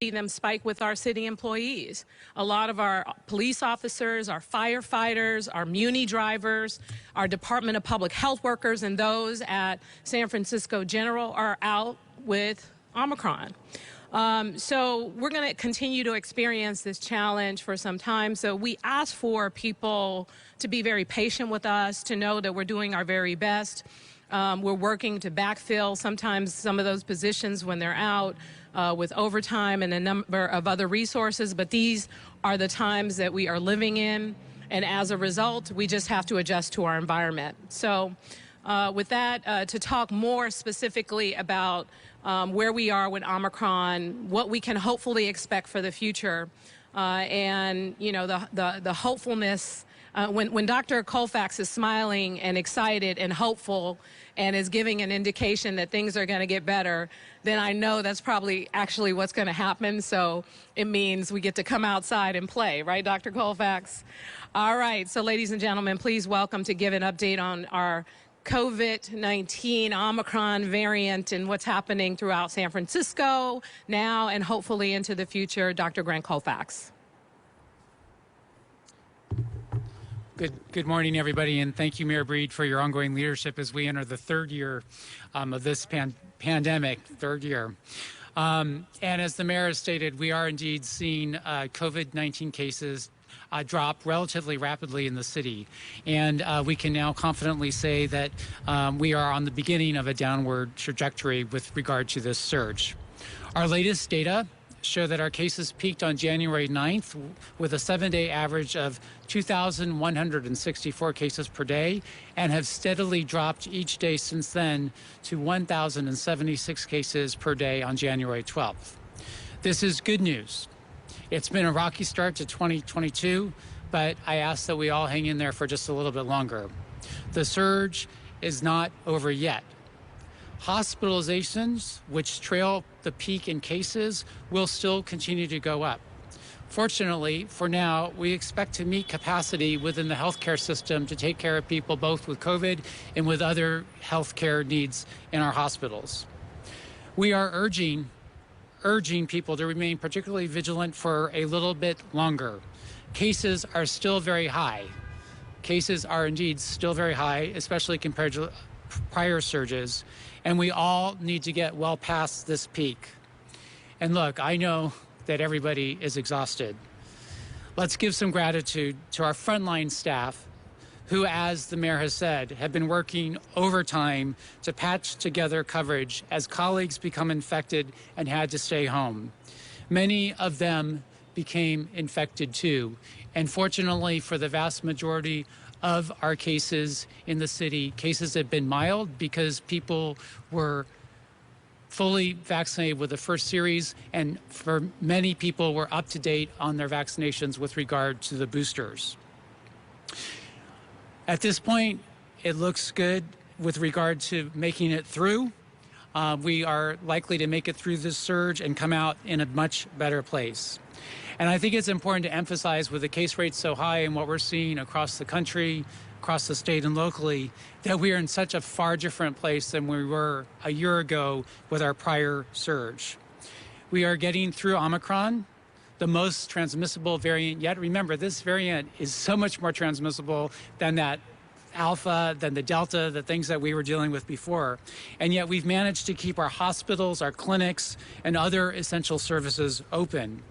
see them spike with our city employees. A lot of our police officers, our firefighters, our Muni drivers, our Department of Public Health workers, and those at San Francisco General are out with Omicron. So we're going to continue to experience this challenge for some time. So we ask for people to be very patient with us, to know that we're doing our very best. We're working to backfill sometimes some of those positions when they're out with overtime and a number of other resources. But these are the times that we are living in. And as a result, we just have to adjust to our environment. So with that, to talk more specifically about where we are with Omicron, what we can hopefully expect for the future, and, you know, the hopefulness. When Dr. Colfax is smiling and excited and hopeful and is giving an indication that things are going to get better, then I know that's probably actually what's going to happen. So it means we get to come outside and play, right, Dr. Colfax? All right. So, ladies and gentlemen, please welcome to give an update on our COVID-19 Omicron variant and what's happening throughout San Francisco now and hopefully into the future, Dr. Grant Colfax. Good morning, everybody, and thank you, Mayor Breed, for your ongoing leadership as we enter the third year of this pandemic, third year. And as the mayor has stated, we are indeed seeing COVID-19 cases drop relatively rapidly in the city. And we can now confidently say that we are on the beginning of a downward trajectory with regard to this surge. Our latest data show that our cases peaked on January 9th with a 7-day average of 2,164 cases per day and have steadily dropped each day since then to 1,076 cases per day on January 12th. This is good news. It's been a rocky start to 2022, but I ask that we all hang in there for just a little bit longer. The surge is not over yet. Hospitalizations, which trail the peak in cases, will still continue to go up. Fortunately, for now, we expect to meet capacity within the healthcare system to take care of people both with COVID and with other healthcare needs in our hospitals. We are urging people to remain particularly vigilant for a little bit longer. Cases are still very high. Cases are indeed still very high, especially compared to prior surges, and we all need to get well past this peak. And look, I know that everybody is exhausted. Let's give some gratitude to our frontline staff who, as the mayor has said, have been working overtime to patch together coverage as colleagues become infected and had to stay home. Many of them became infected too. And fortunately for the vast majority of our cases in the city, cases have been mild because people were fully vaccinated with the first series, and for many people were up to date on their vaccinations with regard to the boosters. At this point, it looks good with regard to making it through. We are likely to make it through this surge and come out in a much better place. And I think it's important to emphasize, with the case rates so high and what we're seeing across the country, across the state and locally, that we are in such a far different place than we were a year ago with our prior surge. We are getting through Omicron, the most transmissible variant yet. Remember, this variant is so much more transmissible than that Alpha, than the Delta, the things that we were dealing with before. And yet we've managed to keep our hospitals, our clinics, and other essential services open.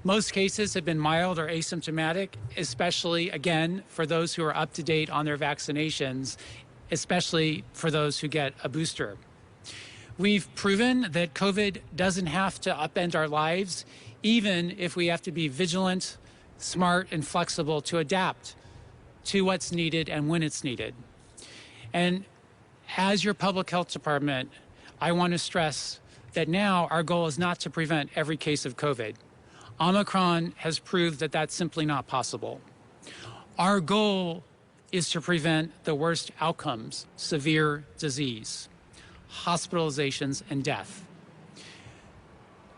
Most cases have been mild or asymptomatic, especially, again, for those who are up to date on their vaccinations, especially for those who get a booster. We've proven that COVID doesn't have to upend our lives, even if we have to be vigilant, smart, and flexible to adapt to what's needed and when it's needed. And as your public health department, I want to stress that now our goal is not to prevent every case of COVID. Omicron has proved that that's simply not possible. Our goal is to prevent the worst outcomes: severe disease, hospitalizations, and death.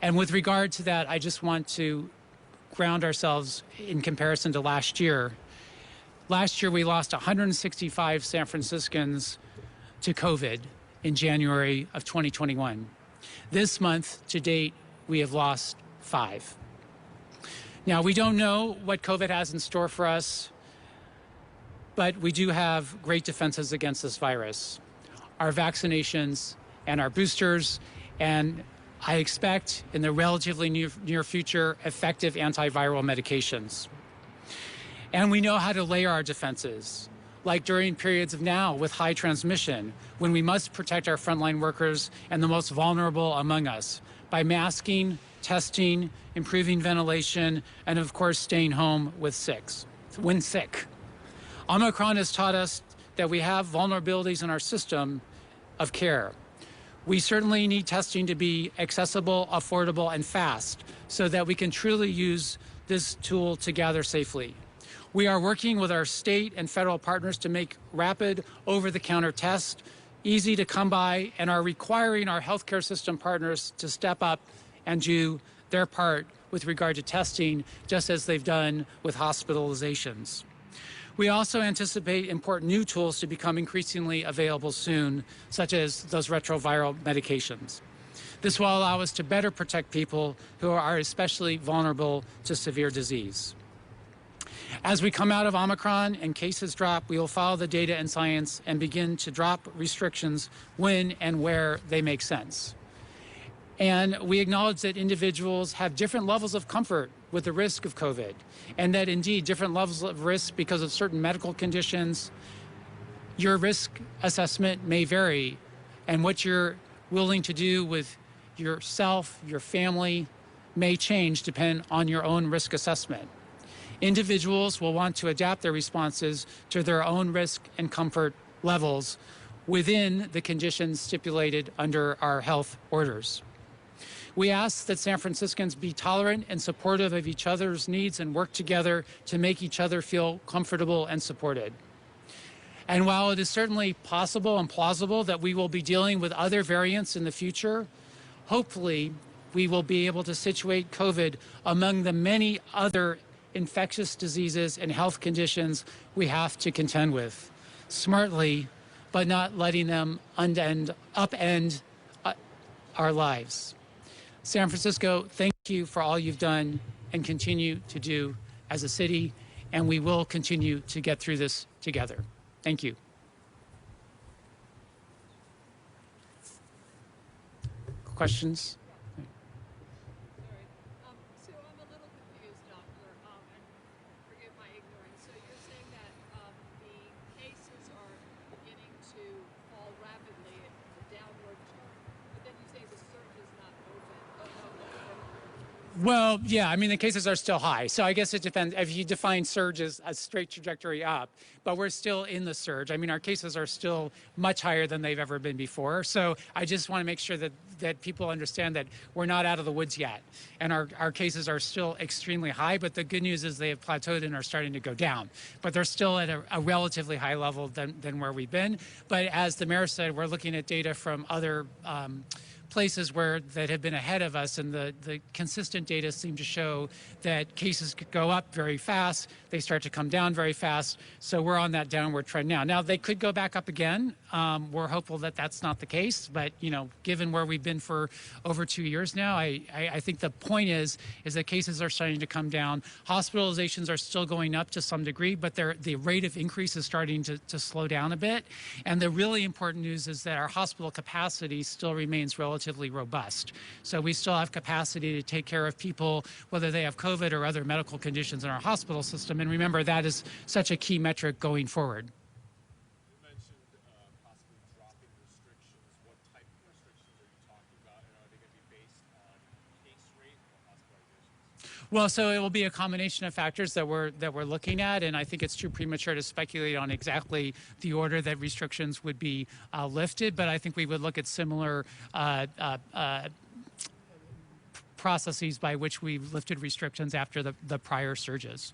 And with regard to that, I just want to ground ourselves in comparison to last year. Last year, we lost 165 San Franciscans to COVID in January of 2021. This month, to date, we have lost 5. Now, we don't know what COVID has in store for us, but we do have great defenses against this virus. Our vaccinations and our boosters, and I expect in the relatively near future, effective antiviral medications. And we know how to layer our defenses, like during periods of now with high transmission, when we must protect our frontline workers and the most vulnerable among us by masking, testing, improving ventilation, and of course, staying home when sick. Omicron has taught us that we have vulnerabilities in our system of care. We certainly need testing to be accessible, affordable, and fast so that we can truly use this tool to gather safely. We are working with our state and federal partners to make rapid over-the-counter tests easy to come by, and are requiring our healthcare system partners to step up and do their part with regard to testing, just as they've done with hospitalizations. We also anticipate important new tools to become increasingly available soon, such as those retroviral medications. This will allow us to better protect people who are especially vulnerable to severe disease. As we come out of Omicron and cases drop, we will follow the data and science and begin to drop restrictions when and where they make sense. And we acknowledge that individuals have different levels of comfort with the risk of COVID, and that indeed different levels of risk because of certain medical conditions. Your risk assessment may vary, and what you're willing to do with yourself, your family, may change depending on your own risk assessment. Individuals will want to adapt their responses to their own risk and comfort levels within the conditions stipulated under our health orders. We ask that San Franciscans be tolerant and supportive of each other's needs and work together to make each other feel comfortable and supported. And while it is certainly possible and plausible that we will be dealing with other variants in the future, hopefully we will be able to situate COVID among the many other infectious diseases and health conditions we have to contend with, smartly, but not letting them upend our lives. San Francisco, thank you for all you've done and continue to do as a city, and we will continue to get through this together. Thank you. Questions? So I'm a little confused, Doctor, and forgive my ignorance. So you're saying that the cases are beginning to fall rapidly, a downward turn, but then you say the surge is not open. Well, yeah, I mean, the cases are still high. So I guess it depends. If you define surge as a straight trajectory up, but we're still in the surge. I mean, our cases are still much higher than they've ever been before. So I just want to make sure that people understand that we're not out of the woods yet. And our cases are still extremely high, but the good news is they have plateaued and are starting to go down. But they're still at a relatively high level than where we've been. But as the mayor said, we're looking at data from other places that have been ahead of us, and the consistent data seem to show that cases could go up very fast, they start to come down very fast, so we're on that downward trend now. Now, they could go back up again. We're hopeful that that's not the case, but given where we've been for over 2 years now, I think the point is that cases are starting to come down. Hospitalizations are still going up to some degree, but the rate of increase is starting to slow down a bit. And the really important news is that our hospital capacity still remains relatively robust. So we still have capacity to take care of people, whether they have COVID or other medical conditions in our hospital system. And remember, that is such a key metric going forward. You mentioned possibly dropping restrictions. What type of restrictions are you talking about? And are they going to be based on case rate or hospitalizations? Well, so it will be a combination of factors that we're looking at, and I think it's too premature to speculate on exactly the order that restrictions would be lifted. But I think we would look at similar processes by which we've lifted restrictions after the prior surges.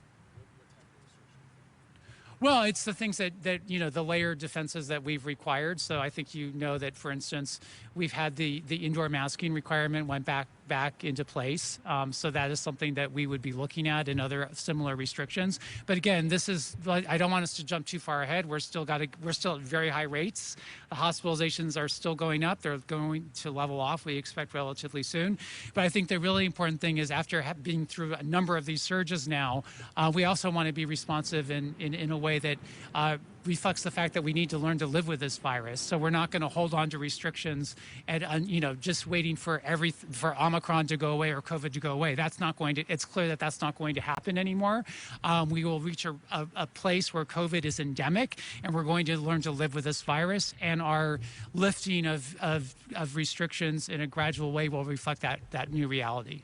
Well, it's the things that the layered defenses that we've required. So I think that, for instance, we've had the indoor masking requirement went back back into place. So that is something that we would be looking at in other similar restrictions. But again, this is, I don't want us to jump too far ahead. We're still at very high rates. The hospitalizations are still going up. They're going to level off, we expect, relatively soon. But I think the really important thing is, after being through a number of these surges now, we also want to be responsive in a way that reflects the fact that we need to learn to live with this virus. So we're not going to hold on to restrictions and just waiting for Omicron to go away or COVID to go away. That's not going to. It's clear that that's not going to happen anymore. We will reach a place where COVID is endemic, and we're going to learn to live with this virus. And our lifting of restrictions in a gradual way will reflect that new reality.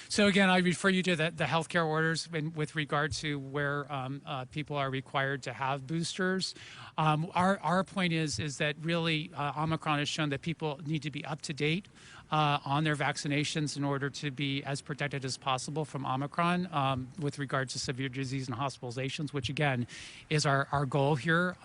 So again, I refer you to the healthcare orders with regard to where people are required to have boosters. Our point is that really Omicron has shown that people need to be up to date on their vaccinations in order to be as protected as possible from Omicron with regard to severe disease and hospitalizations, which again is our goal here.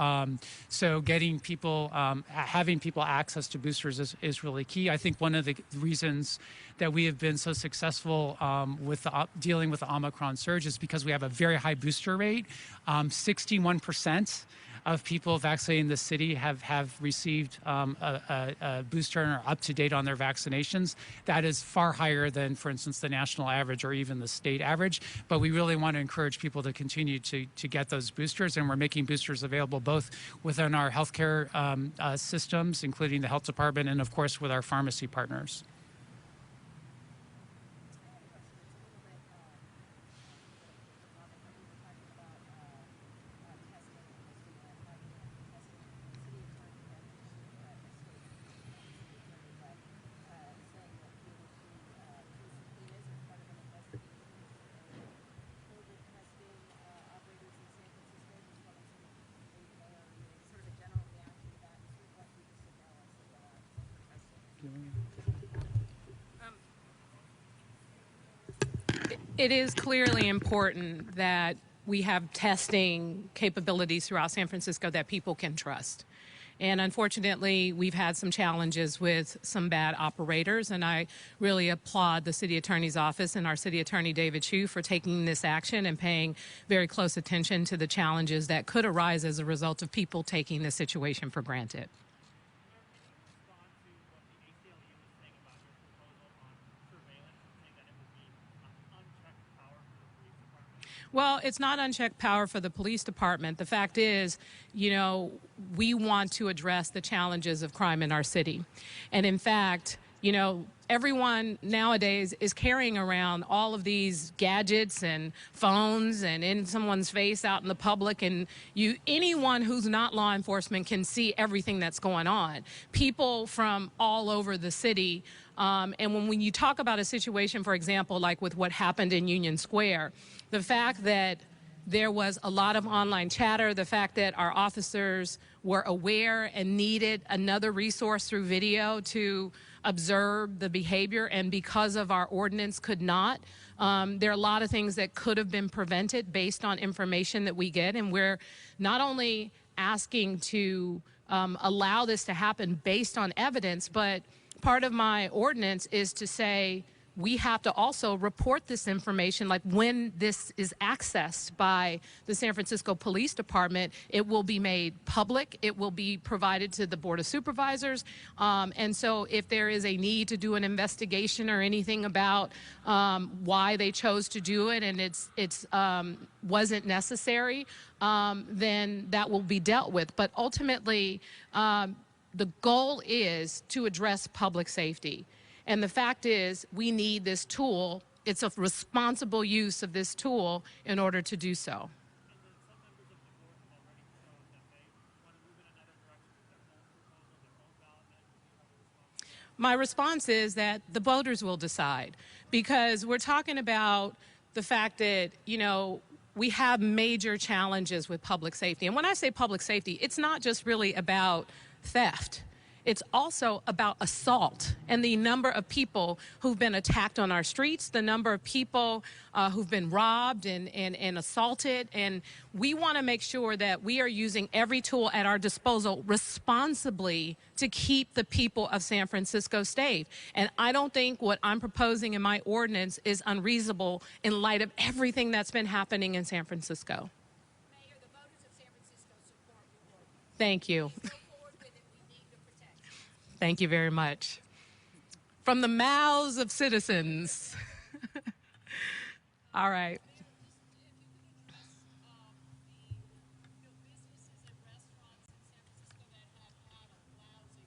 So getting people, having people access to boosters is really key. I think one of the reasons that we have been so successful with dealing with the Omicron surge is because we have a very high booster rate. 61% of people vaccinated in the city have received a booster and are up to date on their vaccinations. That is far higher than, for instance, the national average or even the state average. But we really want to encourage people to continue to get those boosters, and we're making boosters available both within our healthcare systems, including the health department, and of course with our pharmacy partners. It is clearly important that we have testing capabilities throughout San Francisco that people can trust. And unfortunately, we've had some challenges with some bad operators, and I really applaud the City Attorney's Office and our City Attorney, David Chu, for taking this action and paying very close attention to the challenges that could arise as a result of people taking this situation for granted. Well, it's not unchecked power for the police department. The fact is, we want to address the challenges of crime in our city. And in fact, everyone nowadays is carrying around all of these gadgets and phones and in someone's face out in the public, and anyone who's not law enforcement can see everything that's going on. People from all over the city. And when you talk about a situation, for example, like with what happened in Union Square, the fact that there was a lot of online chatter, the fact that our officers were aware and needed another resource through video to observe the behavior, and because of our ordinance could not. There are a lot of things that could have been prevented based on information that we get, and we're not only asking to allow this to happen based on evidence, but part of my ordinance is to say we have to also report this information, like when this is accessed by the San Francisco Police Department, it will be made public, it will be provided to the Board of Supervisors, and so if there is a need to do an investigation or anything about why they chose to do it and it's wasn't necessary, then that will be dealt with. But ultimately, the goal is to address public safety. And the fact is, we need this tool. It's a responsible use of this tool in order to do so. My response is that the voters will decide, because we're talking about the fact that, we have major challenges with public safety. And when I say public safety, it's not just really about theft. It's also about assault and the number of people who've been attacked on our streets, the number of people who've been robbed and assaulted. And we want to make sure that we are using every tool at our disposal responsibly to keep the people of San Francisco safe. And I don't think what I'm proposing in my ordinance is unreasonable in light of everything that's been happening in San Francisco. Mayor, the voters of San Francisco support your ordinance. Thank you. Go forward with it. We need the protection. Thank you very much. From the mouths of citizens. All right. If you could address the businesses and restaurants in San Francisco that have had a lousy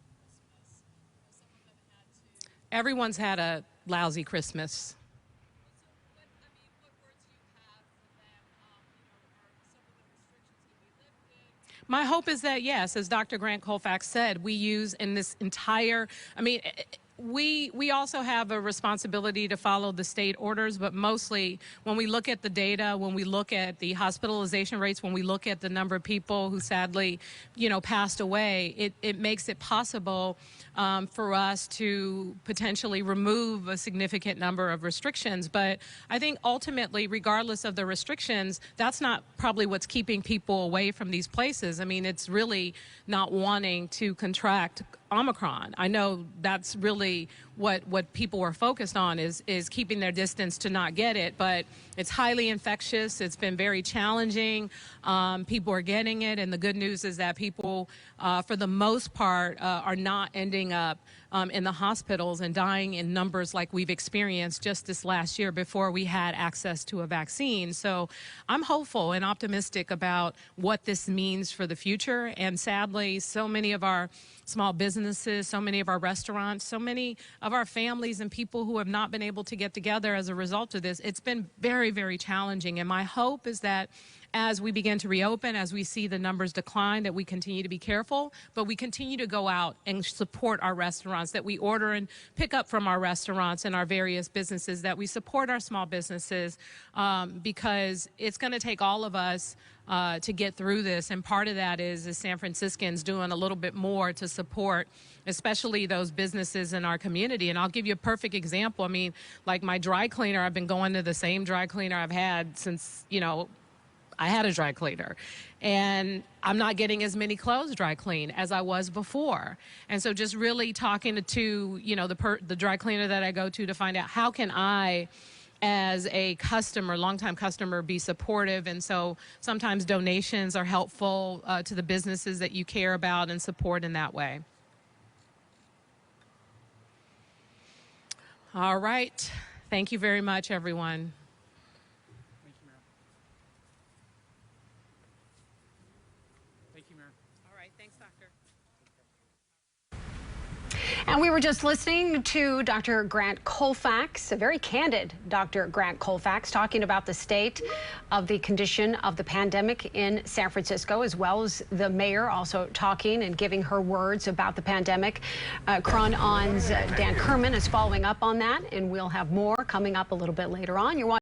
Christmas. Some of them had to. Everyone's had a lousy Christmas. What words do you have for them? Are some of the restrictions to be lifted? My hope is that, yes, as Dr. Grant Colfax said, we use in this entire, we also have a responsibility to follow the state orders, but mostly when we look at the data, when we look at the hospitalization rates, when we look at the number of people who sadly, passed away, it makes it possible for us to potentially remove a significant number of restrictions. But I think ultimately, regardless of the restrictions, that's not probably what's keeping people away from these places. It's really not wanting to contract Omicron. I know that's really what people are focused on is keeping their distance to not get it, but it's highly infectious. It's been very challenging. People are getting it, and the good news is that people, for the most part, are not ending up in the hospitals and dying in numbers like we've experienced just this last year before we had access to a vaccine. So I'm hopeful and optimistic about what this means for the future. And sadly, so many of our small businesses, so many of our restaurants, so many of our families and people who have not been able to get together as a result of this, it's been very, very challenging. And my hope is that as we begin to reopen, as we see the numbers decline, that we continue to be careful, but we continue to go out and support our restaurants, that we order and pick up from our restaurants and our various businesses, that we support our small businesses, because it's going to take all of us to get through this. And part of that is San Franciscans doing a little bit more to support, especially those businesses in our community. And I'll give you a perfect example. Like my dry cleaner, I've been going to the same dry cleaner I've had since, I had a dry cleaner, and I'm not getting as many clothes dry clean as I was before. And so just really talking to the dry cleaner that I go to find out how can I, as a customer, longtime customer, be supportive. And so sometimes donations are helpful to the businesses that you care about and support in that way. All right. Thank you very much, everyone. Thank you, Mayor. Thank you, Mayor. All right. Thanks, Doctor. And we were just listening to Dr. Grant Colfax, a very candid Dr. Grant Colfax, talking about the state of the condition of the pandemic in San Francisco, as well as the mayor also talking and giving her words about the pandemic. Chron On's Dan Kerman is following up on that, and we'll have more coming up a little bit later on. You're watching